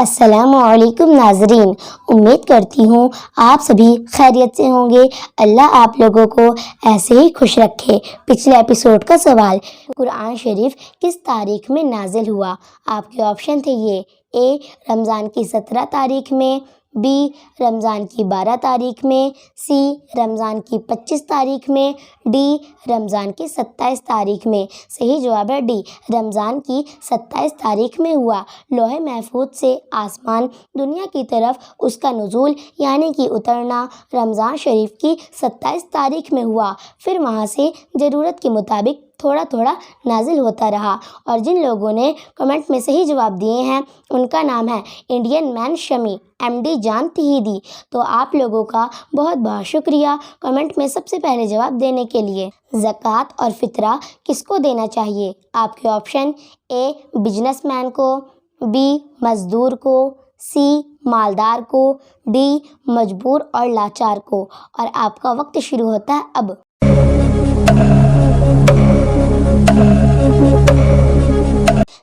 السلام علیکم ناظرین، امید کرتی ہوں آپ سبھی خیریت سے ہوں گے۔ اللہ آپ لوگوں کو ایسے ہی خوش رکھے۔ پچھلے ایپیسوڈ کا سوال، قرآن شریف کس تاریخ میں نازل ہوا؟ آپ کے آپشن تھے یہ: اے رمضان کی 17 تاریخ میں، بی رمضان کی 12 تاریخ میں، سی رمضان کی 25 تاریخ میں، ڈی رمضان کی 27 تاریخ میں۔ صحیح جواب ہے ڈی، رمضان کی 27 تاریخ میں ہوا۔ لوح محفوظ سے آسمان دنیا کی طرف اس کا نزول یعنی کہ اترنا رمضان شریف کی 27 تاریخ میں ہوا۔ پھر وہاں سے ضرورت کے مطابق تھوڑا تھوڑا نازل ہوتا رہا، اور جن لوگوں نے کمنٹ میں صحیح جواب دیے ہیں ان کا نام ہے انڈین مین شمی، ایم ڈی جان تہیدی۔ تو آپ لوگوں کا بہت بہت شکریہ کمنٹ میں سب سے پہلے جواب دینے کے لیے۔ زکوٰۃ اور فطرہ کس کو دینا چاہیے؟ آپ کے آپشن: اے بزنس مین کو، بی مزدور کو، سی مالدار کو، ڈی مجبور اور لاچار کو۔ اور آپ کا وقت شروع ہوتا ہے اب۔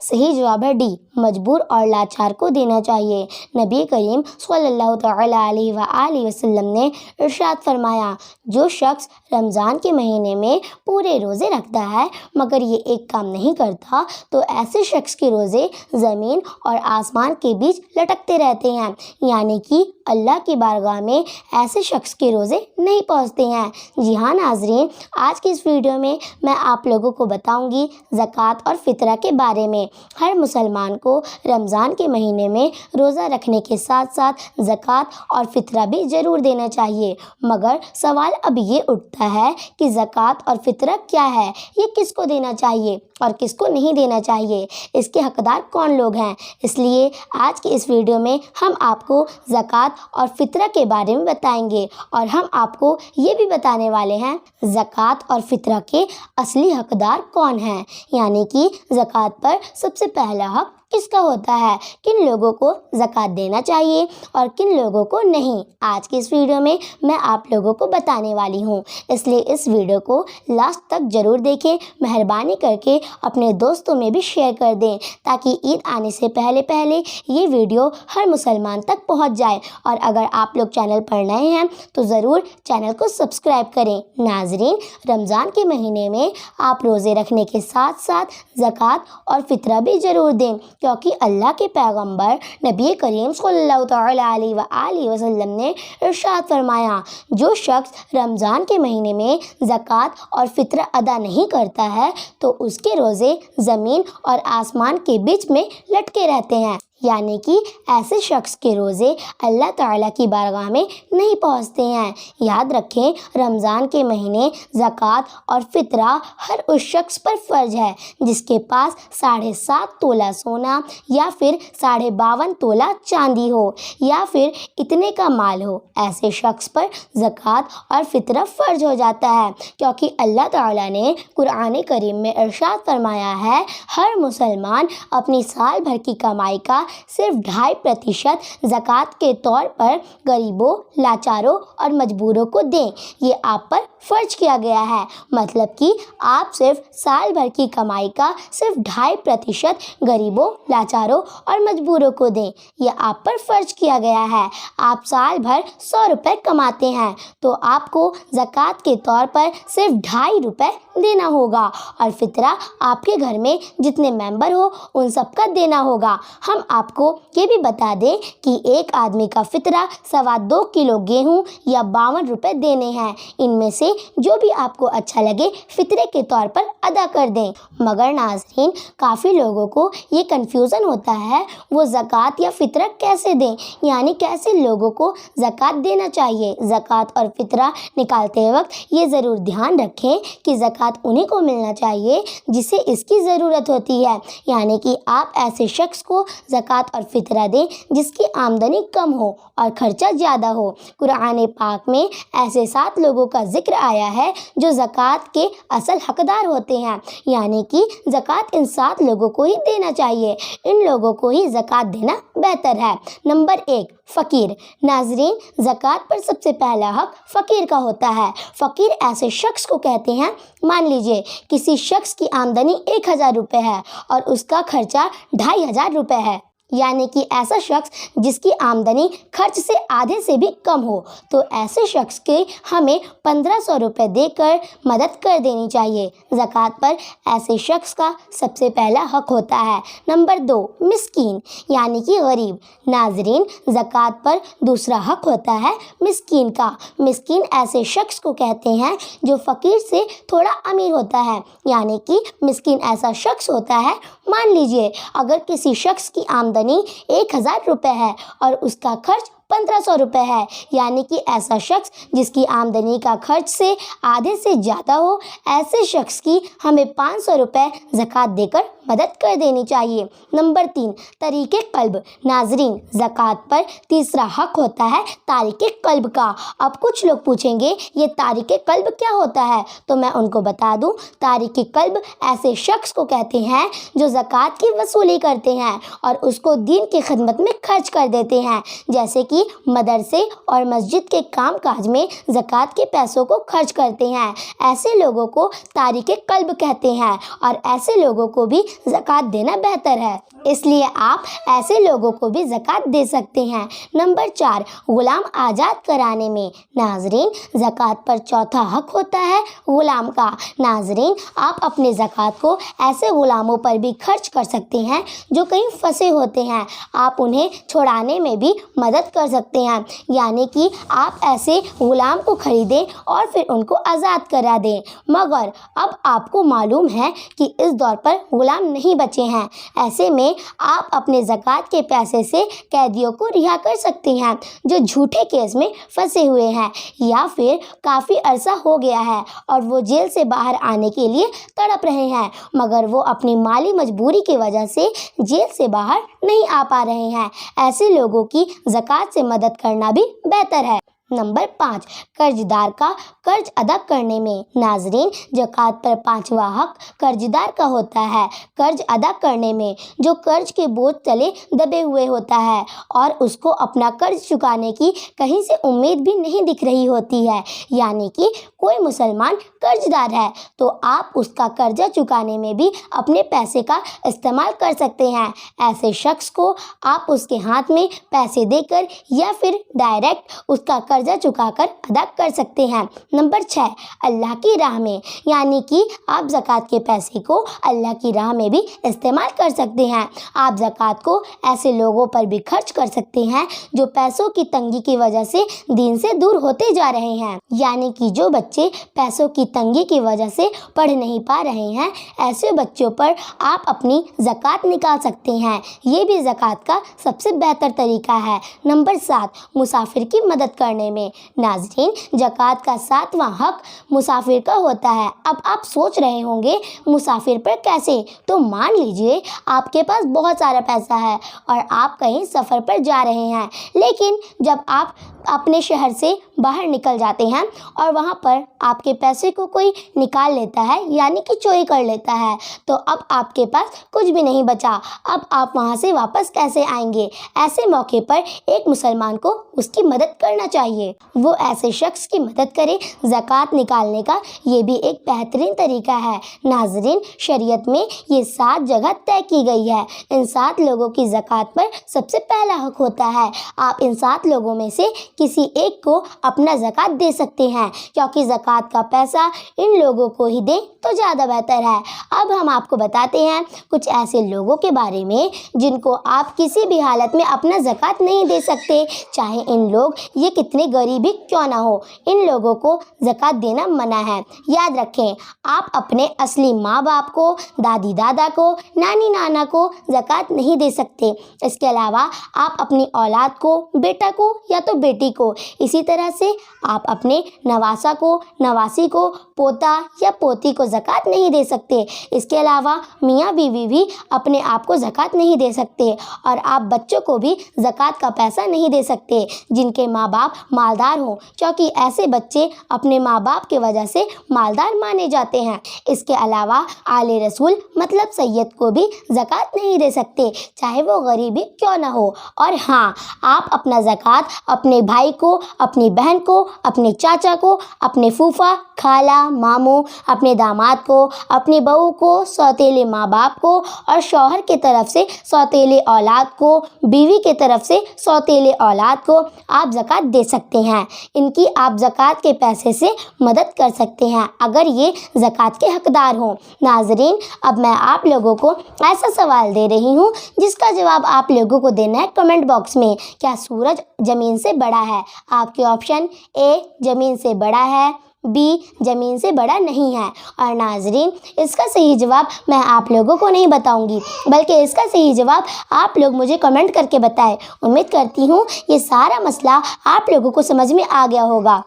صحیح جواب ہے ڈی، مجبور اور لاچار کو دینا چاہیے۔ نبی کریم صلی اللہ تعالی علیہ وآلہ وسلم نے ارشاد فرمایا، جو شخص رمضان کے مہینے میں پورے روزے رکھتا ہے مگر یہ ایک کام نہیں کرتا تو ایسے شخص کے روزے زمین اور آسمان کے بیچ لٹکتے رہتے ہیں، یعنی کہ اللہ کی بارگاہ میں ایسے شخص کے روزے نہیں پہنچتے ہیں۔ جی ہاں ناظرین، آج کی اس ویڈیو میں آپ لوگوں کو بتاؤں گی زکوٰۃ اور فطرہ کے بارے میں۔ ہر مسلمان کو رمضان کے مہینے میں روزہ رکھنے کے ساتھ ساتھ زکوٰۃ اور فطرہ بھی ضرور دینا چاہیے، مگر سوال اب یہ اٹھتا ہے کہ زکوٰۃ اور فطرہ کیا ہے؟ یہ کس کو دینا چاہیے اور کس کو نہیں دینا چاہیے؟ اس کے حقدار کون لوگ ہیں؟ اس لیے آج کی اس ویڈیو میں ہم آپ کو زکوٰۃ اور فطرہ کے بارے میں بتائیں گے، اور ہم آپ کو یہ بھی بتانے والے ہیں زکوٰۃ اور فطرہ کے اصلی حقدار کون ہیں، یعنی کہ زکوٰۃ پر سب سے پہلا حق کس کا ہوتا ہے، کن لوگوں کو زکوٰۃ دینا چاہیے اور کن لوگوں کو نہیں۔ آج کی اس ویڈیو میں آپ لوگوں کو بتانے والی ہوں، اس لیے اس ویڈیو کو لاسٹ تک ضرور دیکھیں۔ مہربانی کر کے اپنے دوستوں میں بھی شیئر کر دیں تاکہ عید آنے سے پہلے یہ ویڈیو ہر مسلمان تک پہنچ جائے، اور اگر آپ لوگ چینل پر نئے ہیں تو ضرور چینل کو سبسکرائب کریں۔ ناظرین، رمضان کے مہینے میں آپ روزے رکھنے کے ساتھ ساتھ زکوٰۃ اور فطرہ بھی ضرور دیں، کیونکہ اللہ کے پیغمبر نبی کریم صلی اللہ تعالی علیہ وآلہ وسلم نے ارشاد فرمایا، جو شخص رمضان کے مہینے میں زکوٰۃ اور فطرہ ادا نہیں کرتا ہے تو اس کے روزے زمین اور آسمان کے بیچ میں لٹکے رہتے ہیں، یعنی کہ ایسے شخص کے روزے اللہ تعالیٰ کی بارگاہ میں نہیں پہنچتے ہیں۔ یاد رکھیں، رمضان کے مہینے زکوٰۃ اور فطرہ ہر اس شخص پر فرض ہے جس کے پاس 7.5 تولہ سونا یا پھر 52.5 تولہ چاندی ہو یا پھر اتنے کا مال ہو۔ ایسے شخص پر زکوٰۃ اور فطرہ فرض ہو جاتا ہے، کیونکہ اللہ تعالیٰ نے قرآن کریم میں ارشاد فرمایا ہے، ہر مسلمان اپنی سال بھر کی کمائی کا صرف 2.5% زکوٰۃ کے طور پر غریبوں، لاچاروں اور مجبوروں کو دیں۔ یہ آپ پر فرض کیا گیا ہے، مطلب کہ آپ صرف سال بھر کی کمائی کا صرف 2.5% غریبوں، لاچاروں اور مجبوروں کو دیں۔ یہ آپ پر فرض کیا گیا ہے۔ آپ سال بھر 100 روپے کماتے ہیں تو آپ کو زکوٰۃ کے طور پر صرف 2.5 روپے دینا ہوگا، اور فطرہ آپ کے گھر میں جتنے ممبر ہو ان سب کا دینا ہوگا۔ ہم آپ کو یہ بھی بتا دیں کہ ایک آدمی کا فطرہ 2.25 کلو گیہوں یا 52 روپے دینے ہیں۔ ان میں سے جو بھی آپ کو اچھا لگے فطرے کے طور پر ادا کر دیں۔ مگر ناظرین، کافی لوگوں کو یہ کنفیوژن ہوتا ہے، وہ زکوٰۃ یا فطرہ کیسے دیں، یعنی کیسے لوگوں کو زکوٰۃ دینا چاہیے۔ زکوٰۃ اور فطرہ نکالتے وقت یہ ضرور دھیان رکھیں کہ زکوٰۃ انہیں کو ملنا چاہیے جسے اس کی ضرورت ہوتی ہے، یعنی کہ آپ ایسے شخص کو زکوٰۃ اور فطرہ دیں جس کی آمدنی کم ہو اور خرچہ زیادہ ہو۔ قرآن پاک میں ایسے 7 لوگوں کا ذکر آیا ہے جو زکوٰۃ کے اصل حقدار ہوتے ہیں، یعنی کہ زکوٰۃ ان 7 لوگوں کو ہی دینا چاہیے، ان لوگوں کو ہی زکوٰۃ دینا بہتر ہے۔ نمبر 1، فقیر۔ ناظرین، زکوٰۃ پر سب سے پہلا حق فقیر کا ہوتا ہے۔ فقیر ایسے شخص کو کہتے ہیں، مان لیجئے کسی شخص کی آمدنی 1000 روپے ہے اور اس کا خرچہ 2500 روپے ہے، یعنی کہ ایسا شخص جس کی آمدنی خرچ سے آدھے سے بھی کم ہو، تو ایسے شخص کے ہمیں 1500 روپے دے کر مدد کر دینی چاہیے۔ زکوٰۃ پر ایسے شخص کا سب سے پہلا حق ہوتا ہے۔ نمبر 2، مسکین یعنی کہ غریب۔ ناظرین، زکوٰۃ پر دوسرا حق ہوتا ہے مسکین کا۔ مسکین ایسے شخص کو کہتے ہیں جو فقیر سے تھوڑا امیر ہوتا ہے، یعنی کہ مسکین ایسا شخص ہوتا ہے، مان لیجئے اگر کسی شخص کی آمدنی 1000 روپے ہے اور اس کا خرچ 1500 روپے ہے، یعنی کہ ایسا شخص جس کی آمدنی کا خرچ سے آدھے سے زیادہ ہو، ایسے شخص کی ہمیں 500 روپے زکوٰۃ دے کر مدد کر دینی چاہیے۔ نمبر 3، تاریک قلب۔ ناظرین، زکوٰۃ پر تیسرا حق ہوتا ہے تاریک قلب کا۔ اب کچھ لوگ پوچھیں گے یہ تاریک قلب کیا ہوتا ہے؟ تو میں ان کو بتا دوں، تاریک قلب ایسے شخص کو کہتے ہیں جو زکوٰۃ کی وصولی کرتے ہیں اور اس کو دین کی خدمت میں خرچ کر دیتے ہیں، جیسے کہ مدرسے اور مسجد کے کام کاج میں زکوٰۃ کے پیسوں کو خرچ کرتے ہیں۔ ایسے لوگوں کو تاریک قلب کہتے ہیں اور ایسے لوگوں کو بھی زکوٰۃ دینا بہتر ہے، اس لیے آپ ایسے لوگوں کو بھی زکوٰۃ دے سکتے ہیں۔ نمبر 4، غلام آزاد کرانے میں۔ ناظرین، زکوٰۃ پر چوتھا حق ہوتا ہے غلام کا۔ ناظرین، آپ اپنے زکوٰۃ کو ایسے غلاموں پر بھی خرچ کر سکتے ہیں جو کہیں پھنسے ہوتے ہیں، آپ انہیں چھڑانے میں بھی مدد کر سکتے ہیں، یعنی کہ آپ ایسے غلام کو خریدیں اور پھر ان کو آزاد کرا دیں۔ مگر اب آپ کو معلوم ہے کہ اس دور پر غلام نہیں بچے ہیں، ایسے میں آپ اپنے زکوٰۃ کے پیسے سے قیدیوں کو رہا کر سکتے ہیں جو جھوٹے کیس میں پھنسے ہوئے ہیں یا پھر کافی عرصہ ہو گیا ہے اور وہ جیل سے باہر آنے کے لیے تڑپ رہے ہیں، مگر وہ اپنی مالی مجبوری کی وجہ سے جیل سے باہر نہیں آ پا رہے ہیں۔ ایسے لوگوں کی زکوٰۃ سے مدد کرنا بھی بہتر ہے۔ نمبر 5، قرض دار کا قرض ادا کرنے میں۔ ناظرین، زکوٰۃ پر پانچواں حق قرض دار کا ہوتا ہے قرض ادا کرنے میں، جو قرض کے بوجھ تلے دبے ہوئے ہوتا ہے اور اس کو اپنا قرض چکانے کی کہیں سے امید بھی نہیں دکھ رہی ہوتی ہے، یعنی کہ کوئی مسلمان قرض دار ہے تو آپ اس کا قرضہ چکانے میں بھی اپنے پیسے کا استعمال کر سکتے ہیں۔ ایسے شخص کو آپ اس کے ہاتھ میں پیسے دے کر یا پھر ڈائریکٹ اس کا قرضہ چکا کر ادا کر سکتے ہیں۔ نمبر 6، اللہ کی راہ میں، یعنی کہ آپ زکوٰۃ کے پیسے کو اللہ کی راہ میں بھی استعمال کر سکتے ہیں۔ آپ زکوٰۃ کو ایسے لوگوں پر بھی خرچ کر سکتے ہیں جو پیسوں کی تنگی کی وجہ سے دین سے دور ہوتے جا رہے ہیں، یعنی کہ جو بچے پیسوں کی تنگی کی وجہ سے پڑھ نہیں پا رہے ہیں، ایسے بچوں پر آپ اپنی زکوٰۃ نکال سکتے ہیں، یہ بھی زکوٰۃ کا سب سے بہتر طریقہ ہے۔ نمبر 7، مسافر کی مدد کرنے میں۔ ناظرین، زکوٰۃ کا 7واں حق مسافر کا ہوتا ہے۔ اب آپ سوچ رہے ہوں گے مسافر پر کیسے؟ تو مان لیجئے آپ کے پاس بہت سارا پیسہ ہے اور آپ کہیں سفر پر جا رہے ہیں، لیکن جب آپ اپنے شہر سے باہر نکل جاتے ہیں اور وہاں پر آپ کے پیسے کو کوئی نکال لیتا ہے، یعنی کہ چوری کر لیتا ہے، تو اب آپ کے پاس کچھ بھی نہیں بچا، اب آپ وہاں سے واپس کیسے آئیں گے؟ ایسے موقع پر ایک مسلمان کو اس کی مدد کرنا چاہیے، وہ ایسے شخص کی مدد کرے۔ زکوٰۃ نکالنے کا یہ بھی ایک بہترین طریقہ ہے۔ ناظرین، شریعت میں یہ 7 جگہ طے کی گئی ہے، ان 7 لوگوں کی زکوٰۃ پر سب سے پہلا حق ہوتا ہے۔ آپ ان 7 لوگوں میں سے کسی ایک کو اپنا زکوٰۃ دے سکتے ہیں، کیونکہ زکوٰۃ کا پیسہ ان لوگوں کو ہی دیں تو زیادہ بہتر ہے۔ اب ہم آپ کو بتاتے ہیں کچھ ایسے لوگوں کے بارے میں جن کو آپ کسی بھی حالت میں اپنا زکوٰۃ نہیں دے سکتے، چاہے ان لوگ یہ کتنے غریب ہی کیوں نہ ہو، ان لوگوں کو زکوٰۃ دینا منع ہے۔ یاد رکھیں، آپ اپنے اصلی ماں باپ کو، دادی دادا کو، نانی نانا کو زکوٰۃ نہیں دے سکتے۔ اس کے علاوہ آپ اپنی اولاد کو، بیٹا کو یا تو بیٹی کو، اسی طرح سے آپ اپنے نواسا کو، نواسی کو، پوتا یا پوتی کو زکوٰۃ نہیں دے سکتے۔ اس کے علاوہ میاں بیوی بھی اپنے آپ کو زکوٰۃ نہیں دے سکتے، اور آپ بچوں کو بھی زکوٰۃ کا پیسہ نہیں دے سکتے جن کے ماں باپ مالدار ہوں، کیونکہ ایسے بچے اپنے ماں باپ کی وجہ سے مالدار مانے جاتے ہیں۔ اس کے علاوہ آل رسول مطلب سید کو بھی زکوٰۃ نہیں دے سکتے، چاہے وہ غریب ہی کیوں نہ ہو۔ اور ہاں، آپ اپنا زکوٰۃ اپنے بھائی کو، اپنی بہن کو، اپنے چاچا کو، اپنے پھوپھا، خالہ، ماموں، اپنے داماد کو، اپنی بہو کو، سوتیلے ماں باپ کو اور شوہر کی طرف سے سوتیلے اولاد کو، بیوی کی طرف سے سوتیلے اولاد کو آپ زکوٰۃ دے سکتے ہیں۔ ان کی آپ زکوٰۃ کے پیسے سے مدد کر سکتے ہیں اگر یہ زکوٰۃ کے حقدار ہوں۔ ناظرین، اب میں آپ لوگوں کو ایسا سوال دے رہی ہوں جس کا جواب آپ لوگوں کو دینا ہے کمنٹ باکس میں۔ کیا سورج زمین سے بڑا ہے؟ آپ کے آپشن اے زمین سے بڑا ہے، بی زمین سے بڑا نہیں ہے۔ اور ناظرین، اس کا صحیح جواب میں آپ لوگوں کو نہیں بتاؤں گی، بلکہ اس کا صحیح جواب آپ لوگ مجھے کمنٹ کر کے بتائیں۔ امید کرتی ہوں یہ سارا مسئلہ آپ لوگوں کو سمجھ میں آ گیا ہوگا۔